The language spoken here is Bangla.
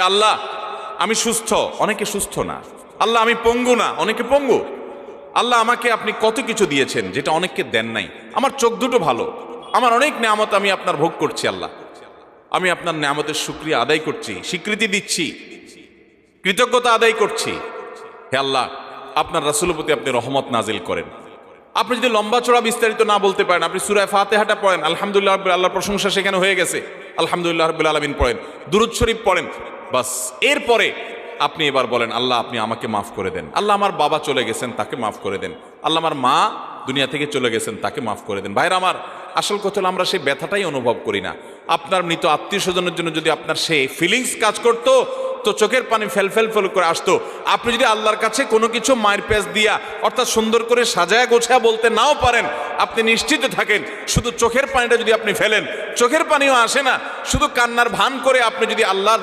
আল্লাহ আমি সুস্থ, অনেকে সুস্থ না। আল্লাহ আমি পঙ্গু না, অনেকে পঙ্গু। আল্লাহ আমাকে আপনি কত কিছু দিয়েছেন যেটা অনেককে দেন নাই। আমার চোখ দুটো ভালো, আমার অনেক নেয়ামত আমি আপনার ভোগ করছি। আল্লাহ আমি আপনার নেয়ামতের শুকরিয়া আদায় করছি, স্বীকৃতি দিচ্ছি, কৃতজ্ঞতা আদায় করছি। হে আল্লাহ, আপনার রাসূলের প্রতি আপনি রহমত নাজিল করেন। আপনি যদি লম্বা চড়া বিস্তারিত না বলতে পারেন, আপনি সূরা ফাতিহাটা পড়েন, আলহামদুলিল্লাহ রাব্বিল, আল্লাহর প্রশংসা সেখানে হয়ে গেছে, আলহামদুলিল্লাহ রাব্বিল আলামিন পড়েন, দুরূদ শরীফ পড়েন, বাস। এরপরে আপনি এবার বলেন আল্লাহ আপনি আমাকে মাফ করে দেন। আল্লাহ আমার বাবা চলে গেছেন, তাকে মাফ করে দেন। আল্লাহ আমার মা দুনিয়া থেকে চলে গেছেন, তাকে মাফ করে দেন। ভাইরা আমার, আসল কথা হলো আমরা সেই ব্যথাটাই অনুভব করি না। আপনার মৃত আত্মীয় স্বজনের জন্য যদি আপনার সেই ফিলিংস কাজ করতো তো চোখের পানি ফেল ফেল ফেল করে আসতো। আপনি যদি আল্লাহর কাছে কোনো কিছু মায়ের পেঁচ দিয়া অর্থাৎ সুন্দর করে সাজায়া গোছায়া বলতে নাও পারেন, আপনি নিশ্চিত থাকেন শুধু চোখের পানিটা যদি আপনি ফেলেন, চোখের পানিও আসে না, শুধু কান্নার ভান করে আপনি যদি আল্লাহর